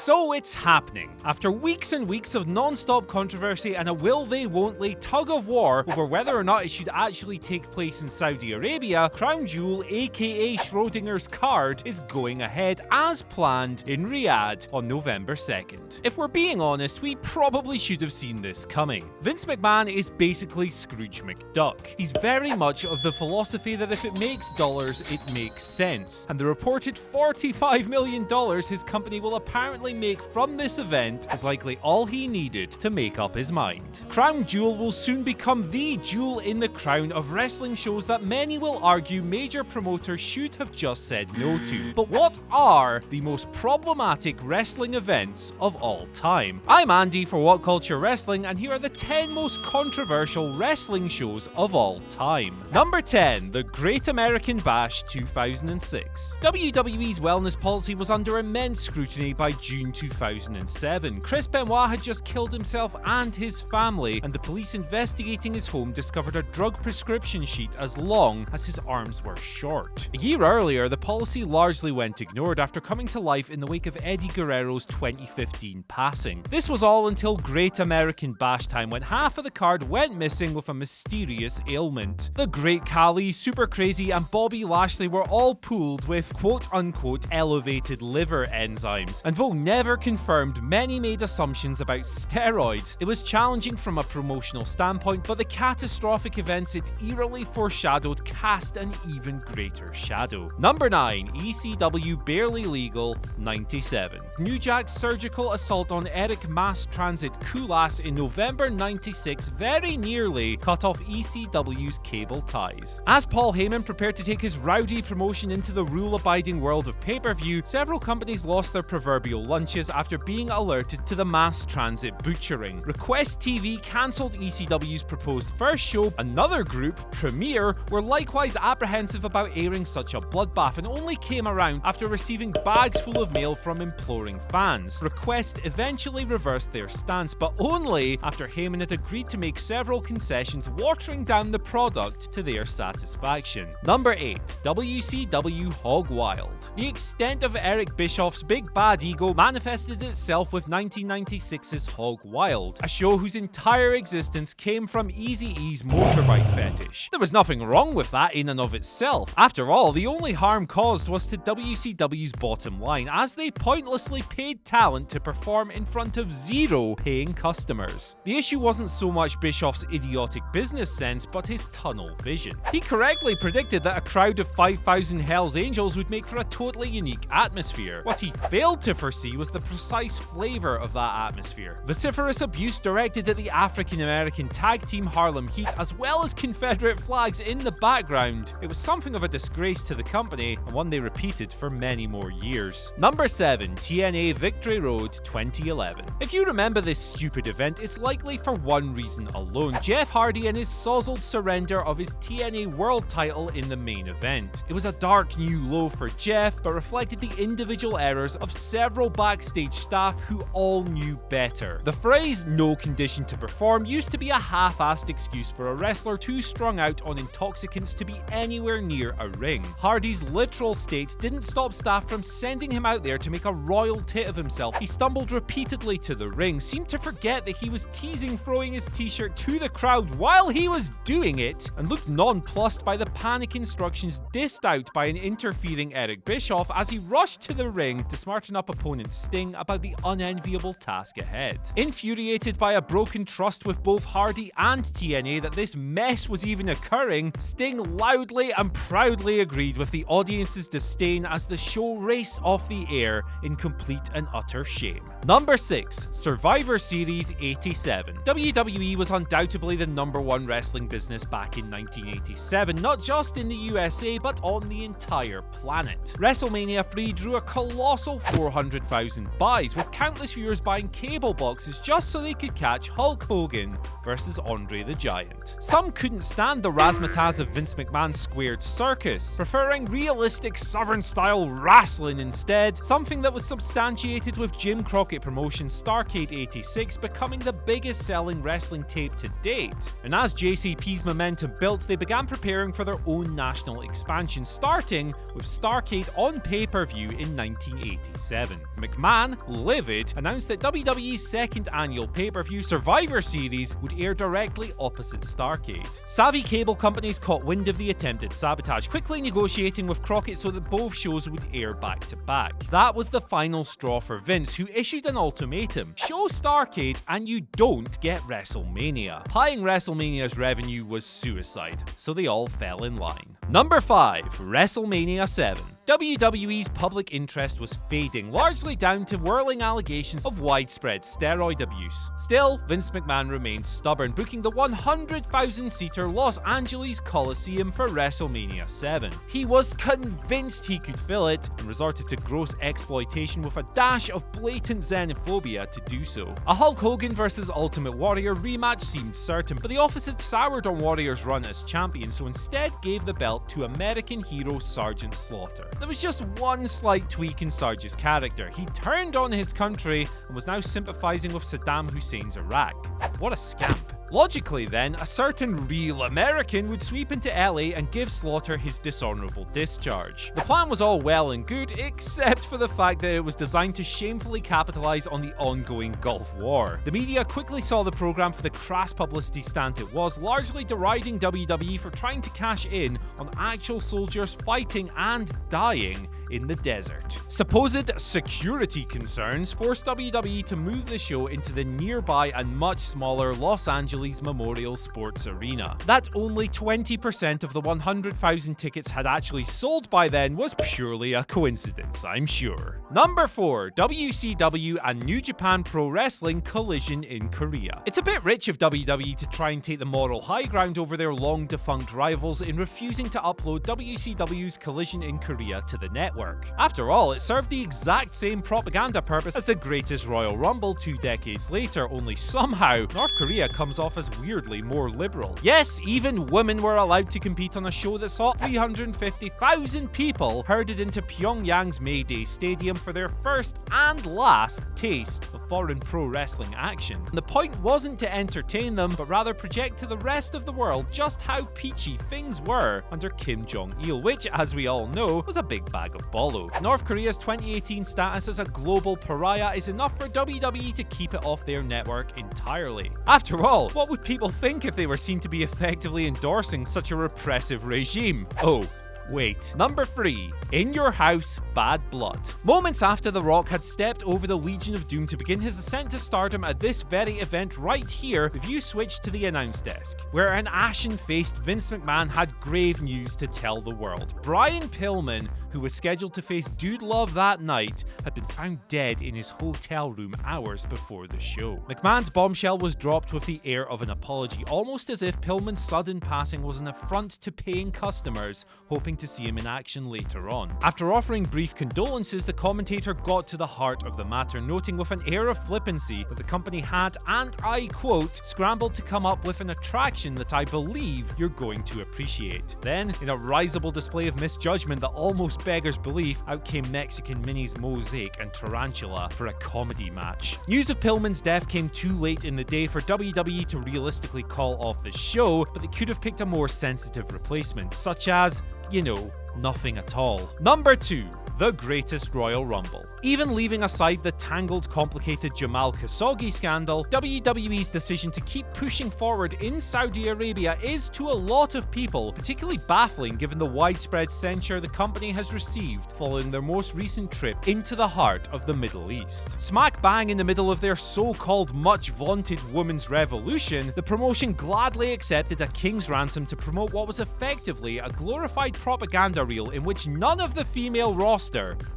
So it's happening. After weeks and weeks of non-stop controversy and a will-they-won't-they tug of war over whether or not it should actually take place in Saudi Arabia, Crown Jewel aka Schrodinger's card is going ahead as planned in Riyadh on November 2nd. If we're being honest, we probably should have seen this coming. Vince McMahon is basically Scrooge McDuck. He's very much of the philosophy that if it makes dollars, it makes sense. And the reported $45 million his company will apparently make from this event is likely all he needed to make up his mind. Crown Jewel will soon become the jewel in the crown of wrestling shows that many will argue major promoters should have just said no to. But what are the most problematic wrestling events of all time? I'm Andy for WhatCulture Wrestling, and here are the 10 most controversial wrestling shows of all time. Number 10, the Great American Bash 2006. WWE's wellness policy was under immense scrutiny by June 2007. Chris Benoit had just killed himself and his family, and the police investigating his home discovered a drug prescription sheet as long as his arms were short. A year earlier, the policy largely went ignored after coming to life in the wake of Eddie Guerrero's 2015 passing. This was all until Great American Bash time, when half of the card went missing with a mysterious ailment. The Great Khali, Super Crazy, and Bobby Lashley were all pooled with quote-unquote elevated liver enzymes, and though never confirmed, many made assumptions about steroids. It was challenging from a promotional standpoint, but the catastrophic events it eerily foreshadowed cast an even greater shadow. Number 9, ECW Barely Legal 97. New Jack's surgical assault on Eric Mass Transit Kulas in November 96 very nearly cut off ECW's cable ties. As Paul Heyman prepared to take his rowdy promotion into the rule-abiding world of pay-per-view, several companies lost their proverbial lunches after being alerted to the mass transit butchering. Request TV cancelled ECW's proposed first show. Another group, Premier, were likewise apprehensive about airing such a bloodbath and only came around after receiving bags full of mail from imploring fans. Request eventually reversed their stance, but only after Heyman had agreed to make several concessions, watering down the product to their satisfaction. Number 8, WCW Hog Wild. The extent of Eric Bischoff's big bad ego manifested itself with 1996's Hog Wild, a show whose entire existence came from Eazy-E's motorbike fetish. There was nothing wrong with that in and of itself. After all, the only harm caused was to WCW's bottom line, as they pointlessly paid talent to perform in front of zero paying customers. The issue wasn't so much Bischoff's idiotic business sense, but his tunnel vision. He correctly predicted that a crowd of 5,000 Hells Angels would make for a totally unique atmosphere. What he failed to foresee was the precise flavor of that atmosphere. Vociferous abuse directed at the African-American tag team Harlem Heat, as well as Confederate flags in the background. It was something of a disgrace to the company, and one they repeated for many more years. Number 7, TNA Victory Road 2011. If you remember this stupid event, it's likely for one reason alone: Jeff Hardy and his sozzled surrender of his TNA World title in the main event. It was a dark new low for Jeff, but reflected the individual errors of several backstage staff who all knew better. The phrase "no condition to perform" used to be a half-assed excuse for a wrestler too strung out on intoxicants to be anywhere near a ring. Hardy's literal state didn't stop staff from sending him out there to make a royal tit of himself. He stumbled repeatedly to the ring, seemed to forget that he was teasing throwing his t-shirt to the crowd while he was doing it, and looked nonplussed by the panic instructions dissed out by an interfering Eric Bischoff as he rushed to the ring to smarten up opponent Sting about the unenviable task ahead. Infuriated by a broken trust with both Hardy and TNA that this mess was even occurring, Sting loudly and proudly agreed with the audience's disdain as the show raced off the air in complete and utter shame. Number 6, Survivor Series 87. WWE was undoubtedly the #1 wrestling business back in 1987, not just in the USA, but on the entire planet. WrestleMania 3 drew a colossal 400,000 buys, with countless viewers buying cable boxes just so they could catch Hulk Hogan versus Andre the Giant. Some couldn't stand the razzmatazz of Vince McMahon's squared circus, preferring realistic Southern-style wrestling instead, something that was substantially substantiated with Jim Crockett Promotions' STARRCADE 86 becoming the biggest selling wrestling tape to date. And as JCP's momentum built, they began preparing for their own national expansion, starting with STARRCADE on pay-per-view in 1987. McMahon, livid, announced that WWE's second annual pay-per-view Survivor Series would air directly opposite STARRCADE. Savvy cable companies caught wind of the attempted sabotage, quickly negotiating with Crockett so that both shows would air back-to-back. That was the final straw for Vince, who issued an ultimatum: show STARRCADE and you don't get WrestleMania. Pieing WrestleMania's revenue was suicide, so they all fell in line. Number 5. WrestleMania 7. WWE's public interest was fading, largely down to whirling allegations of widespread steroid abuse. Still, Vince McMahon remained stubborn, booking the 100,000-seater Los Angeles Coliseum for WrestleMania 7. He was convinced he could fill it, and resorted to gross exploitation with a dash of blatant xenophobia to do so. A Hulk Hogan vs Ultimate Warrior rematch seemed certain, but the office had soured on Warrior's run as champion, so instead gave the belt to American hero Sergeant Slaughter. There was just one slight tweak in Sarge's character. He turned on his country and was now sympathizing with Saddam Hussein's Iraq. What a scamp. Logically then, a certain real American would sweep into LA and give Slaughter his dishonorable discharge. The plan was all well and good, except for the fact that it was designed to shamefully capitalize on the ongoing Gulf War. The media quickly saw the program for the crass publicity stunt it was, largely deriding WWE for trying to cash in on actual soldiers fighting and dying in the desert. Supposed security concerns forced WWE to move the show into the nearby and much smaller Los Angeles Memorial Sports Arena. That only 20% of the 100,000 tickets had actually sold by then was purely a coincidence, I'm sure. Number 4. WCW and New Japan Pro Wrestling collision in Korea. It's a bit rich of WWE to try and take the moral high ground over their long-defunct rivals in refusing to upload WCW's Collision in Korea to the network. After all, it served the exact same propaganda purpose as the Greatest Royal Rumble 2 decades later, only somehow North Korea comes off as weirdly more liberal. Yes, even women were allowed to compete on a show that saw 350,000 people herded into Pyongyang's Mayday Stadium for their first and last taste of foreign pro wrestling action. And the point wasn't to entertain them, but rather project to the rest of the world just how peachy things were under Kim Jong-il, which, as we all know, was a big bag of bolo. North Korea's 2018 status as a global pariah is enough for WWE to keep it off their network entirely. After all, what would people think if they were seen to be effectively endorsing such a repressive regime? Oh, wait. Number 3. In Your House, Bad Blood. Moments after The Rock had stepped over the Legion of Doom to begin his ascent to stardom at this very event right here, the view switched to the announce desk, where an ashen-faced Vince McMahon had grave news to tell the world. Brian Pillman, who was scheduled to face Dude Love that night, had been found dead in his hotel room hours before the show. McMahon's bombshell was dropped with the air of an apology, almost as if Pillman's sudden passing was an affront to paying customers hoping to see him in action later on. After offering brief condolences, the commentator got to the heart of the matter, noting with an air of flippancy that the company had, and I quote, scrambled to come up with an attraction that I believe you're going to appreciate. Then, in a risible display of misjudgment that almost beggars belief, out came Mexican Minis Mosaic and Tarantula for a comedy match. News of Pillman's death came too late in the day for WWE to realistically call off the show, but they could have picked a more sensitive replacement, such as, you know, nothing at all. Number 2. The Greatest Royal Rumble. Even leaving aside the tangled, complicated Jamal Khashoggi scandal, WWE's decision to keep pushing forward in Saudi Arabia is, to a lot of people, particularly baffling given the widespread censure the company has received following their most recent trip into the heart of the Middle East. Smack bang in the middle of their so-called much-vaunted women's revolution, the promotion gladly accepted a king's ransom to promote what was effectively a glorified propaganda reel in which none of the female roster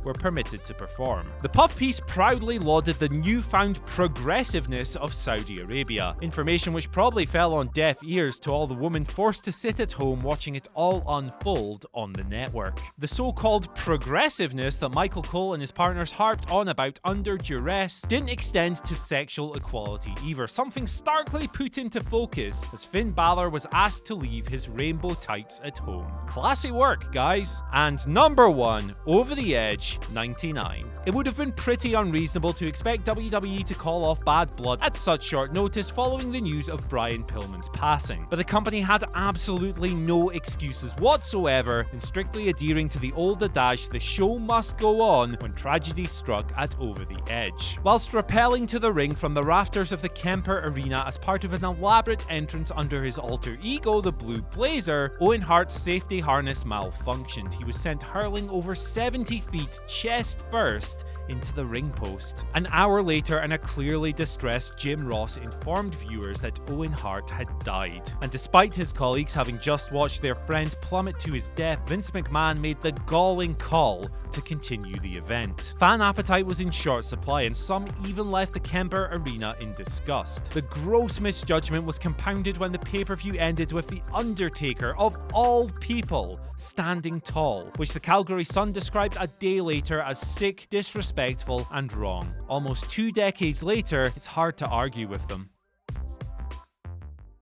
were permitted to perform. The puff piece proudly lauded the newfound progressiveness of Saudi Arabia, information which probably fell on deaf ears to all the women forced to sit at home watching it all unfold on the network. The so-called progressiveness that Michael Cole and his partners harped on about under duress didn't extend to sexual equality either, something starkly put into focus as Finn Balor was asked to leave his rainbow tights at home. Classy work, guys. And number 1, over the the Edge 99. It would have been pretty unreasonable to expect WWE to call off Bad Blood at such short notice following the news of Brian Pillman's passing, but the company had absolutely no excuses whatsoever in strictly adhering to the old adage "the show must go on" when tragedy struck at Over the Edge. Whilst rappelling to the ring from the rafters of the Kemper Arena as part of an elaborate entrance under his alter ego, the Blue Blazer, Owen Hart's safety harness malfunctioned. He was sent hurling over 70 feet chest first into the ring post. An hour later, and a clearly distressed Jim Ross informed viewers that Owen Hart had died. And despite his colleagues having just watched their friend plummet to his death, Vince McMahon made the galling call to continue the event. Fan appetite was in short supply, and some even left the Kemper Arena in disgust. The gross misjudgment was compounded when the pay-per-view ended with The Undertaker, of all people, standing tall, which the Calgary Sun described a day later as sick, disrespectful, and wrong. Almost 2 decades later, it's hard to argue with them.